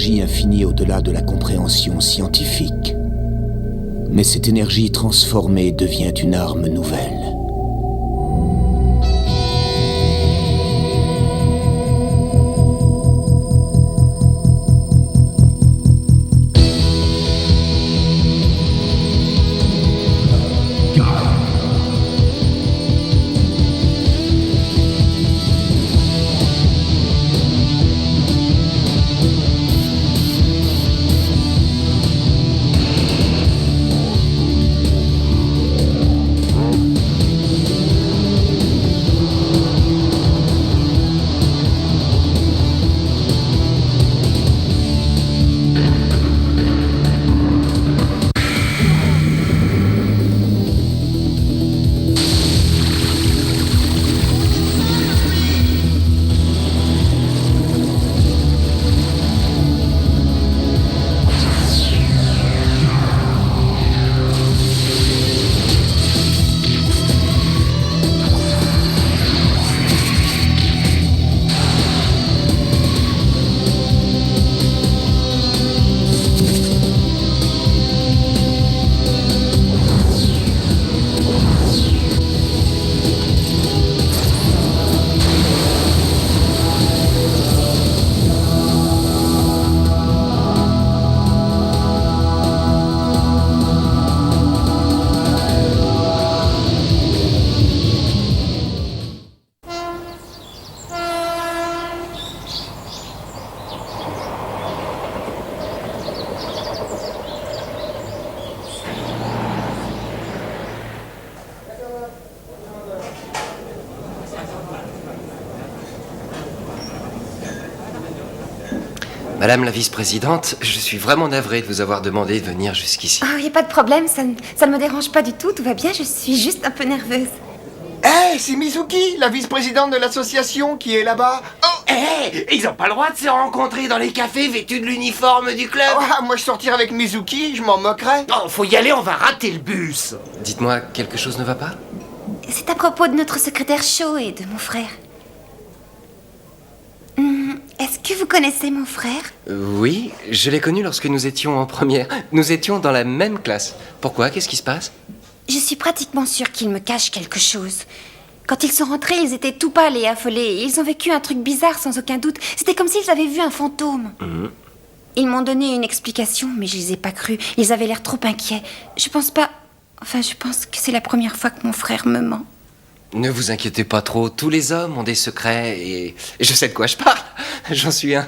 énergie infinie au-delà de la compréhension scientifique. Mais cette énergie transformée devient une arme nouvelle. Madame la vice-présidente, je suis vraiment navré de vous avoir demandé de venir jusqu'ici. Oh, y a pas de problème, ça ne me dérange pas du tout, tout va bien, je suis juste un peu nerveuse. Hé, c'est Mizuki, la vice-présidente de l'association qui est là-bas. Oh, Ils ont pas le droit de se rencontrer dans les cafés vêtus de l'uniforme du club. moi je sortirais avec Mizuki, je m'en moquerais. Oh, faut y aller, on va rater le bus. Dites-moi, quelque chose ne va pas? C'est à propos de notre secrétaire Sho et de mon frère. Est-ce que vous connaissez mon frère? Oui, je l'ai connu lorsque nous étions en première. Nous étions dans la même classe. Pourquoi? Qu'est-ce qui se passe? Je suis pratiquement sûre qu'ils me cachent quelque chose. Quand ils sont rentrés, ils étaient tout pâles et affolés. Ils ont vécu un truc bizarre sans aucun doute. C'était comme s'ils avaient vu un fantôme. Ils m'ont donné une explication, mais je les ai pas crus. Ils avaient l'air trop inquiets. Je pense que c'est la première fois que mon frère me ment. Ne vous inquiétez pas trop, tous les hommes ont des secrets et je sais de quoi je parle. J'en suis un.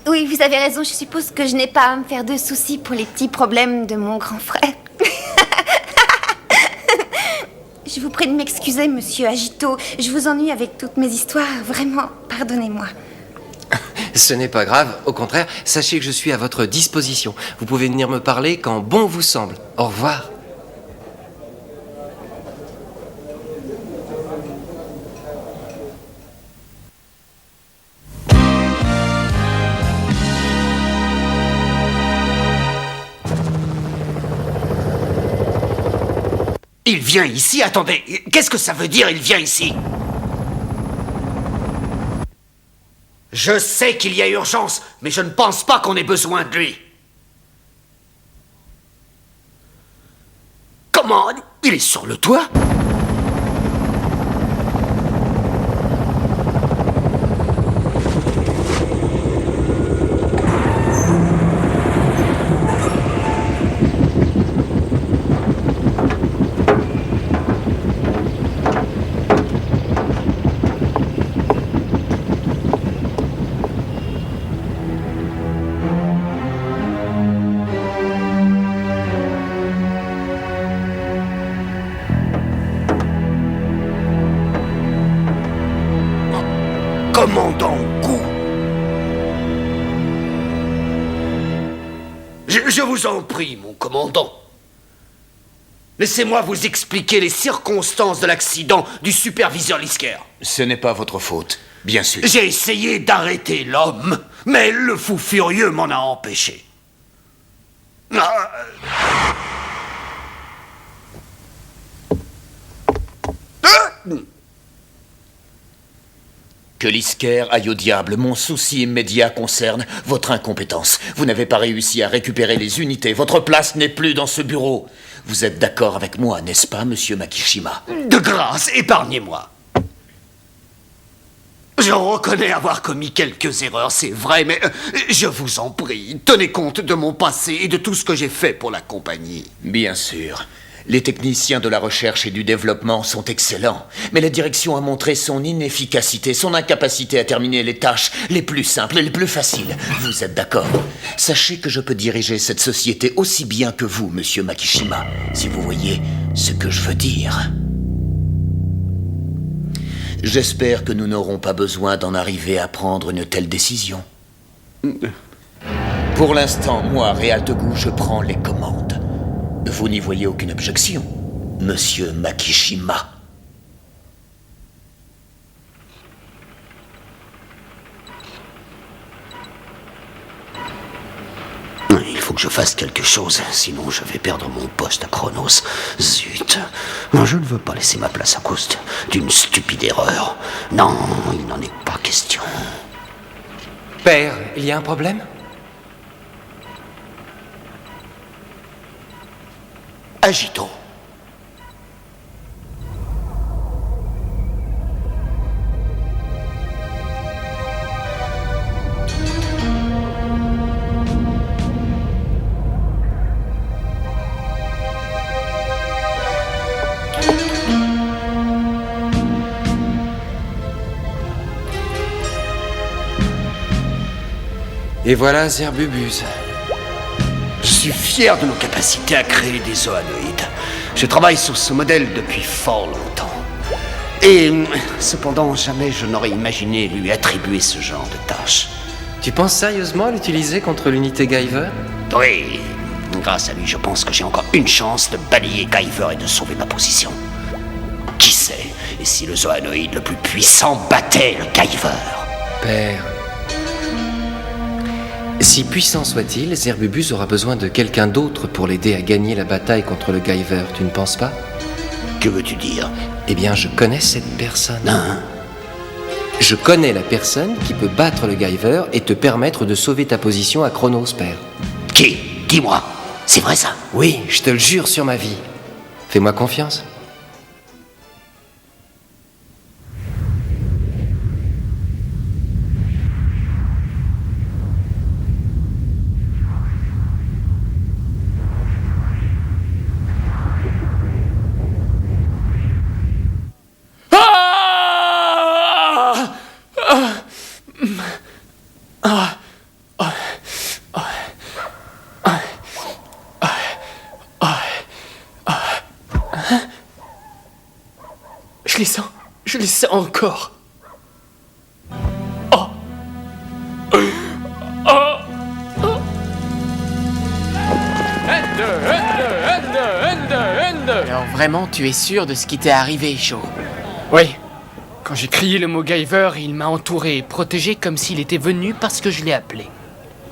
Oui, vous avez raison, je suppose que je n'ai pas à me faire de soucis pour les petits problèmes de mon grand frère. Je vous prie de m'excuser, monsieur Agito. Je vous ennuie avec toutes mes histoires. Vraiment, pardonnez-moi. Ce n'est pas grave, au contraire, sachez que je suis à votre disposition. Vous pouvez venir me parler quand bon vous semble. Au revoir. Il vient ici, attendez, qu'est-ce que ça veut dire, il vient ici? Je sais qu'il y a urgence, mais je ne pense pas qu'on ait besoin de lui. Comment? Il est sur le toit? Commandant Gu. Je vous en prie, mon commandant. Laissez-moi vous expliquer les circonstances de l'accident du superviseur Lisker. Ce n'est pas votre faute, bien sûr. J'ai essayé d'arrêter l'homme, mais le fou furieux m'en a empêché. Que l'Isker aille au diable, mon souci immédiat concerne votre incompétence. Vous n'avez pas réussi à récupérer les unités, votre place n'est plus dans ce bureau. Vous êtes d'accord avec moi, n'est-ce pas, monsieur Makishima? De grâce, épargnez-moi. Je reconnais avoir commis quelques erreurs, c'est vrai, mais je vous en prie, tenez compte de mon passé et de tout ce que j'ai fait pour la compagnie. Bien sûr. Les techniciens de la recherche et du développement sont excellents, mais la direction a montré son inefficacité, son incapacité à terminer les tâches les plus simples et les plus faciles. Vous êtes d'accord? Sachez que je peux diriger cette société aussi bien que vous, monsieur Makishima, si vous voyez ce que je veux dire. J'espère que nous n'aurons pas besoin d'en arriver à prendre une telle décision. Pour l'instant, moi, Réal Tegou, je prends les commandes. Vous n'y voyez aucune objection, monsieur Makishima? Il faut que je fasse quelque chose, sinon je vais perdre mon poste à Chronos. Zut. Je ne veux pas laisser ma place à cause d'une stupide erreur. Non, il n'en est pas question. Père, il y a un problème? Agito. Et voilà Zerbubus. Je suis fier de nos capacités à créer des zoanoïdes. Je travaille sur ce modèle depuis fort longtemps. Et cependant, jamais je n'aurais imaginé lui attribuer ce genre de tâche. Tu penses sérieusement à l'utiliser contre l'unité Guyver? Oui, grâce à lui, je pense que j'ai encore une chance de balayer Guyver et de sauver ma position. Qui sait, et si le zoanoïde le plus puissant battait le Guyver? Père... Si puissant soit-il, Zerbubus aura besoin de quelqu'un d'autre pour l'aider à gagner la bataille contre le Guyver, tu ne penses pas? Que veux-tu dire? Eh bien, je connais cette personne. Hein? Je connais la personne qui peut battre le Guyver et te permettre de sauver ta position à Chronos, père. Qui? Dis-moi. C'est vrai ça? Oui, je te le jure sur ma vie. Fais-moi confiance. Je les sens encore. Oh. Alors vraiment, tu es sûr de ce qui t'est arrivé, Shaw? Oui. Quand j'ai crié le mot Guyver, il m'a entouré et protégé comme s'il était venu parce que je l'ai appelé.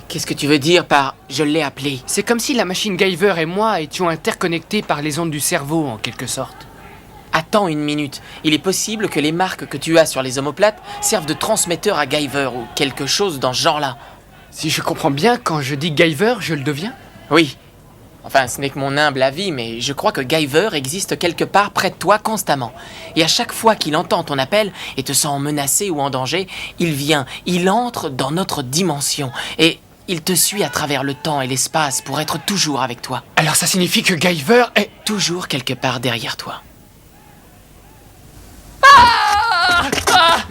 Qu'est-ce que tu veux dire par « je l'ai appelé » ? C'est comme si la machine Guyver et moi étions interconnectés par les ondes du cerveau, en quelque sorte. Attends une minute. Il est possible que les marques que tu as sur les omoplates servent de transmetteurs à Guyver ou quelque chose dans ce genre-là. Si je comprends bien, quand je dis Guyver, je le deviens? Oui. Enfin, ce n'est que mon humble avis, mais je crois que Guyver existe quelque part près de toi constamment. Et à chaque fois qu'il entend ton appel et te sent menacé ou en danger, il vient, il entre dans notre dimension. Et il te suit à travers le temps et l'espace pour être toujours avec toi. Alors ça signifie que Guyver est... Toujours quelque part derrière toi.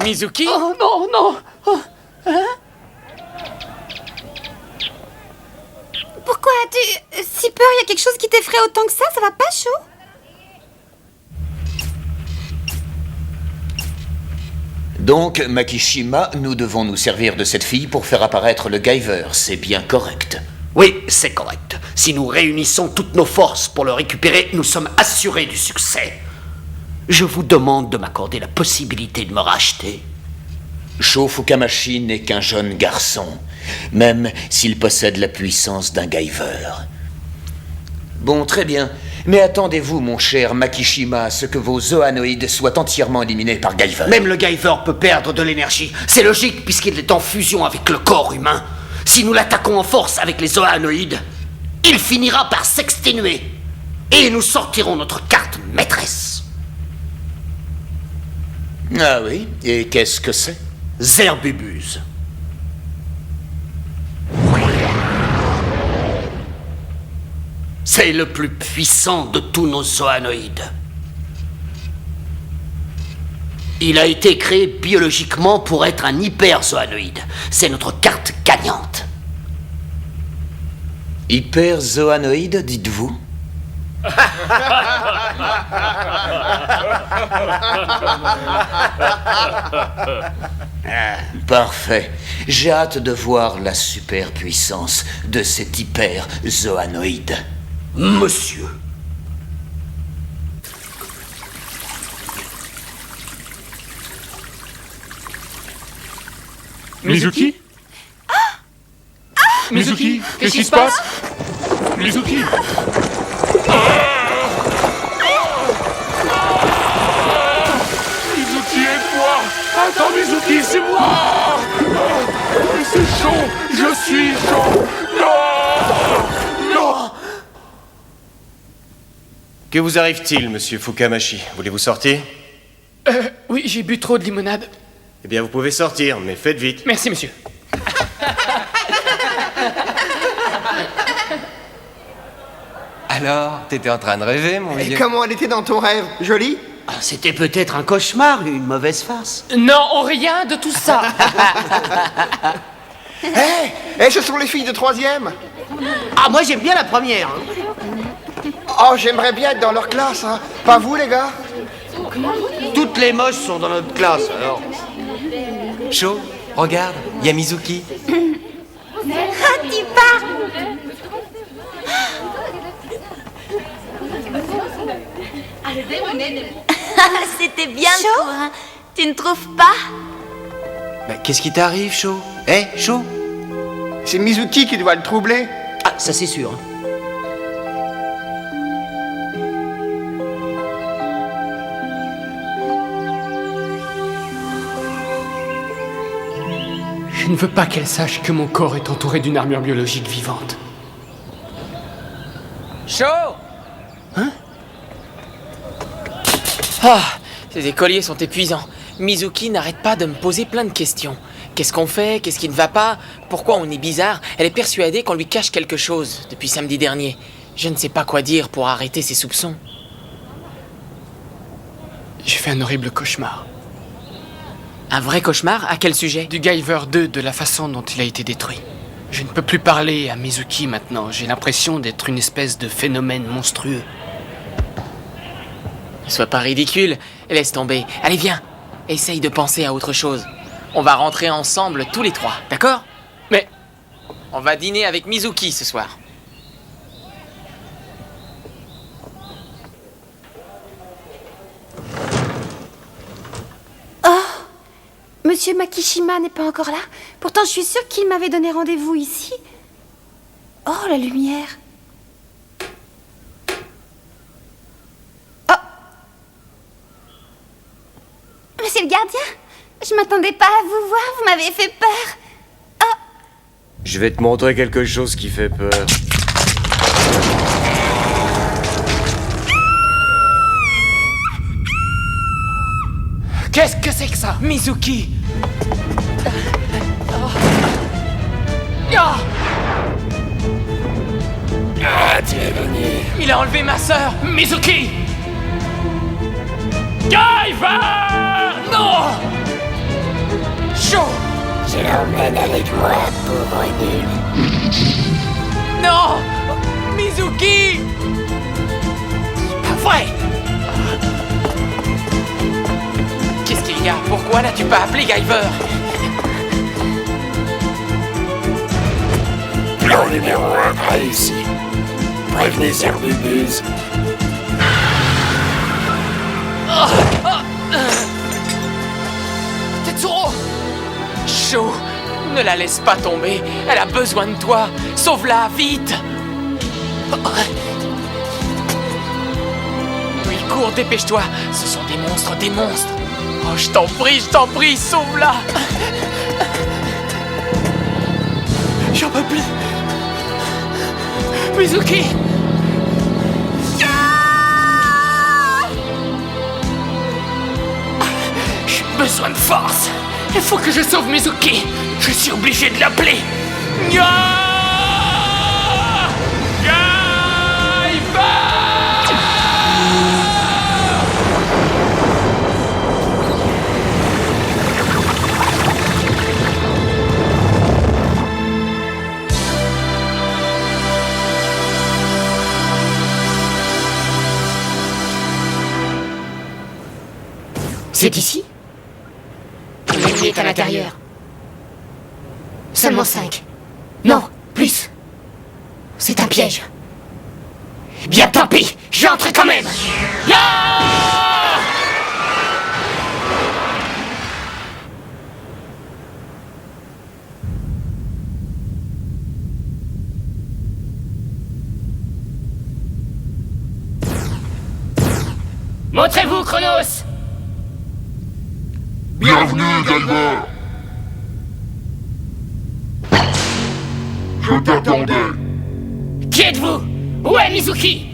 Mizuki? Oh non, non! Oh. Pourquoi as-tu si peur? Il y a quelque chose qui t'effraie autant que ça va pas, Shaw? Donc, Makishima, nous devons nous servir de cette fille pour faire apparaître le Guyver, c'est bien correct. Oui, c'est correct. Si nous réunissons toutes nos forces pour le récupérer, nous sommes assurés du succès. Je vous demande de m'accorder la possibilité de me racheter. Sho Fukamashi n'est qu'un jeune garçon, même s'il possède la puissance d'un Guyver. Bon, très bien. Mais attendez-vous, mon cher Makishima, à ce que vos zoanoïdes soient entièrement éliminés par Guyver. Même le Guyver peut perdre de l'énergie. C'est logique puisqu'il est en fusion avec le corps humain. Si nous l'attaquons en force avec les zoanoïdes, il finira par s'exténuer. Et nous sortirons notre carte maîtresse. Ah oui? Et qu'est-ce que c'est? Zerbubus. C'est le plus puissant de tous nos zoanoïdes. Il a été créé biologiquement pour être un hyperzoanoïde. C'est notre carte gagnante. Hyperzoanoïde, dites-vous? Parfait. J'ai hâte de voir la superpuissance de cet hyperzoanoïde. Monsieur. Mizuki? Mizuki, qu'est-ce qui se passe? Mizuki? Mizuki, aide-moi! Attends, Mizuki, c'est moi! Mais c'est chaud! Je suis chaud! Non! Non! Que vous arrive-t-il, monsieur Fukamashi? Voulez-vous sortir? Oui, j'ai bu trop de limonade. Eh bien, vous pouvez sortir, mais faites vite. Merci, monsieur. Alors, t'étais en train de rêver, mon Et vieux? comment elle était dans ton rêve? Jolie? Ah, c'était peut-être un cauchemar, une mauvaise farce. Non, rien de tout ça. Eh, ce sont les filles de 3e. Ah, moi j'aime bien la première. Hein. Oh, j'aimerais bien être dans leur classe, hein. Pas vous, les gars? Toutes les moches sont dans notre classe, alors. Chaud, regarde, il y a Mizuki. Ah, tu parles! C'était bien le cours, hein. Tu ne trouves pas? Bah, qu'est-ce qui t'arrive, Chaud? Chaud? C'est Mizuki qui doit le troubler. Ah, ça c'est sûr. Hein. Je ne veux pas qu'elle sache que mon corps est entouré d'une armure biologique vivante. Chaud! Hein? Ah, ces écoliers sont épuisants. Mizuki n'arrête pas de me poser plein de questions. Qu'est-ce qu'on fait? Qu'est-ce qui ne va pas? Pourquoi on est bizarre? Elle est persuadée qu'on lui cache quelque chose depuis samedi dernier. Je ne sais pas quoi dire pour arrêter ses soupçons. J'ai fait un horrible cauchemar. Un vrai cauchemar? À quel sujet? Du Guyver 2, de la façon dont il a été détruit. Je ne peux plus parler à Mizuki maintenant. J'ai l'impression d'être une espèce de phénomène monstrueux. Sois pas ridicule. Laisse tomber. Allez, viens. Essaye de penser à autre chose. On va rentrer ensemble tous les trois, d'accord? Mais on va dîner avec Mizuki ce soir. Monsieur Makishima n'est pas encore là. Pourtant, je suis sûre qu'il m'avait donné rendez-vous ici. Oh, la lumière. Oh. Monsieur le gardien, je m'attendais pas à vous voir, vous m'avez fait peur. Oh. Je vais te montrer quelque chose qui fait peur. qu'est-ce que c'est que ça? Mizuki! Ah, tu es venu. Il a enlevé ma sœur! Mizuki! Guyver! Non! Chaud! Je l'emmène avec moi, pauvre nul. Non! Mizuki! Pas vrai! Qu'est-ce qu'il y a? Pourquoi n'as-tu pas appelé Guyver? Plan numéro 1 réussi. Prévenez Zerbubus. Tetsuro! Chaud! Ne la laisse pas tomber. Elle a besoin de toi. Sauve-la, vite! secours, dépêche-toi. Ce sont des monstres, des monstres. Oh, je t'en prie, sauve-la. J'en peux plus. Mizuki. J'ai besoin de force. Il faut que je sauve Mizuki. Je suis obligé de l'appeler. Nya! C'est ici? L'ennemi est à l'intérieur. Seulement 5. Non, plus. C'est un piège. Bien tant pis, j'entre quand même. Montrez-vous, Chronos. Bienvenue, Guyver. Je t'attendais. Qui êtes-vous? Où est Mizuki?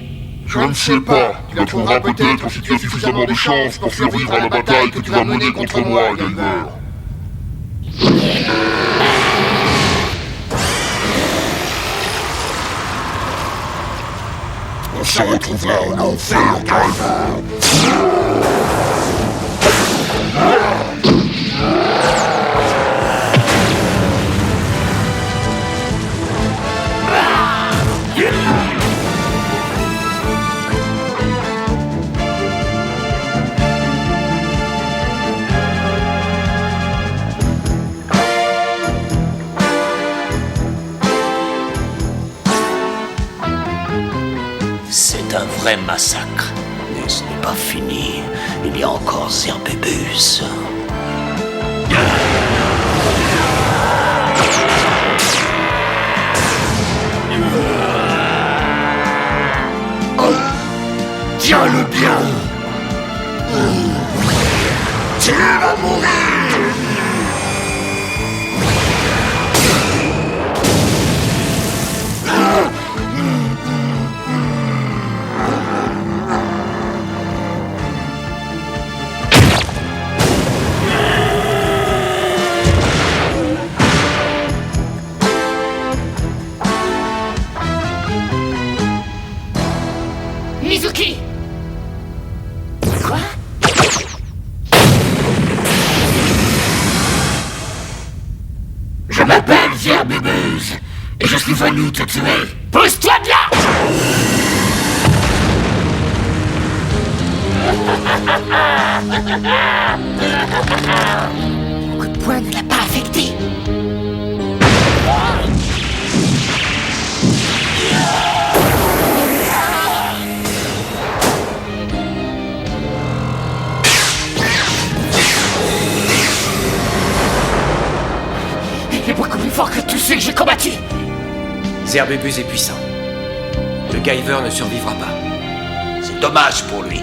Je ne sais pas. Tu la trouveras peut-être si tu as suffisamment de chance pour survivre à la bataille que tu vas mener contre moi, Guyver. On se retrouvera en enfer, Guyver. C'est un vrai massacre. Mais ce n'est pas fini. Il y a encore Zerbébus. Tiens-le bien. Tu vas mourir. Mizuki! Quoi? Je m'appelle Zerbébus et je suis venu te tuer. Pousse-toi de là! Le coup de poing ne l'a pas affecté. Il est beaucoup plus fort que tous ceux que j'ai combattus. Zerbébus est puissant. Le Guyver ne survivra pas. C'est dommage pour lui.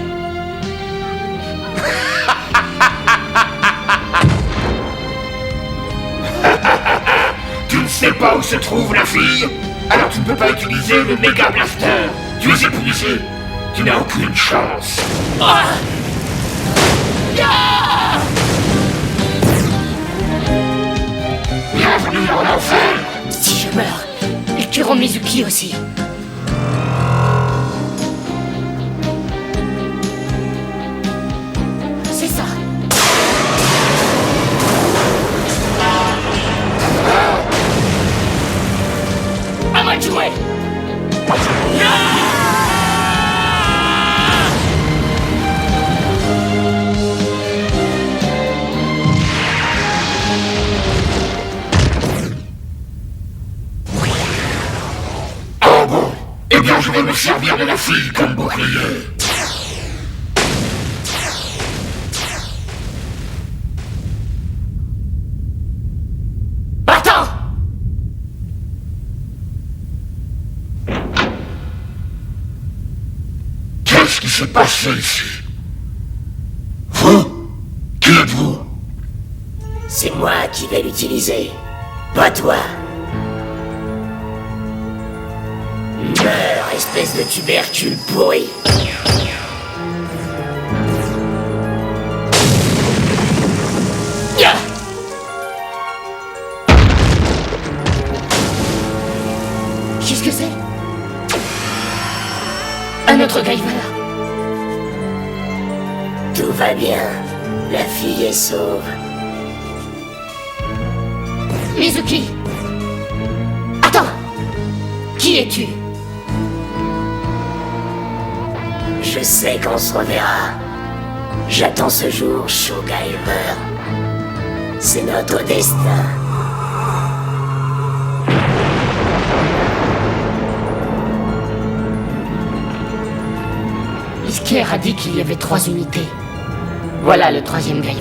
Tu ne sais pas où se trouve la fille? Alors tu ne peux pas utiliser le Mega Blaster. Tu es épuisé. Tu n'as aucune chance. Bienvenue en enfer. Si je meurs, ils tueront Mizuki aussi. C'est ça. À moi de jouer. Ah bon? Eh bien, je vais me servir de la fille comme bouclier. Attends! Qu'est-ce qui s'est passé ici? Vous? Qui êtes-vous? C'est moi qui vais l'utiliser, pas toi. Meurs, espèce de tubercule pourri. Qu'est-ce que c'est? Un autre Guyver. Tout va bien. La fille est sauve. Mizuki! Attends! Qui es-tu? Je sais qu'on se reverra. J'attends ce jour, Shogaiver. C'est notre destin. Isker a dit qu'il y avait 3 unités. Voilà le 3e Guyver.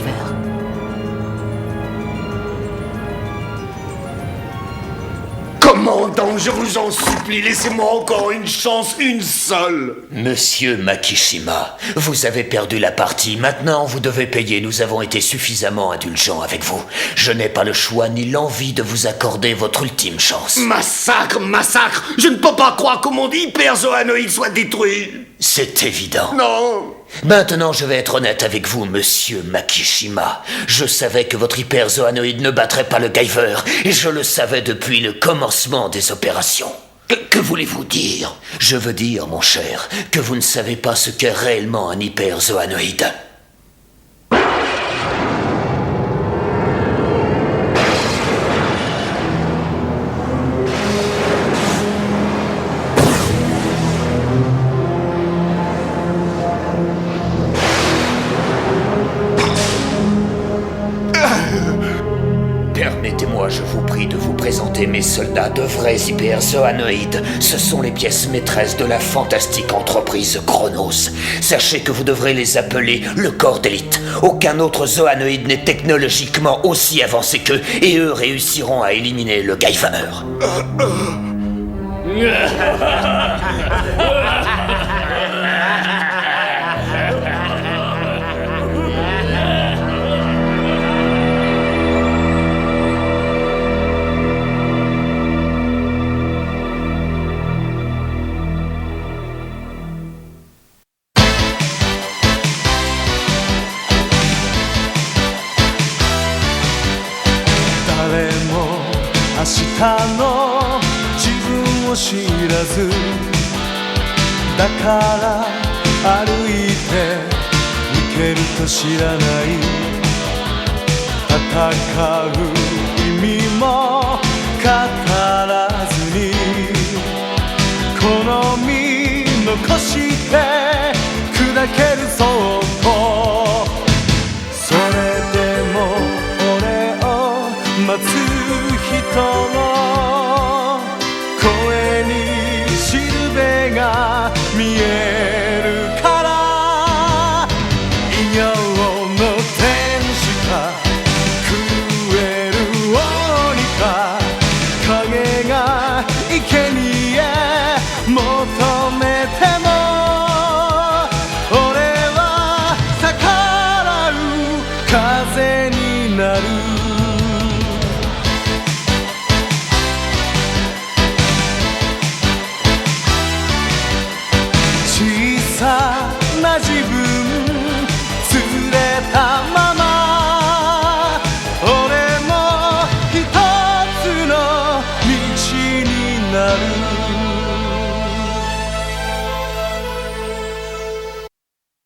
Commandant, je vous en supplie, laissez-moi encore une chance, une seule. Monsieur Makishima, vous avez perdu la partie. Maintenant, vous devez payer. Nous avons été suffisamment indulgents avec vous. Je n'ai pas le choix ni l'envie de vous accorder votre ultime chance. Massacre, massacre. Je ne peux pas croire que mon hyperzoanoïde soit détruit. C'est évident. Non. Maintenant, je vais être honnête avec vous, monsieur Makishima. Je savais que votre hyperzoanoïde ne battrait pas le Guyver, et je le savais depuis le commencement des opérations. Que voulez-vous dire? Je veux dire, mon cher, que vous ne savez pas ce qu'est réellement un hyperzoanoïde. Permettez-moi, je vous prie, de vous présenter mes soldats de vrais hyperzoanoïdes. Ce sont les pièces maîtresses de la fantastique entreprise Chronos. Sachez que vous devrez les appeler le corps d'élite. Aucun autre zoanoïde n'est technologiquement aussi avancé qu'eux, et eux réussiront à éliminer le Guyver.明日の自分を知らずだから歩いて逃げると知らない戦う意味も語らずにこの身残して砕けるそっと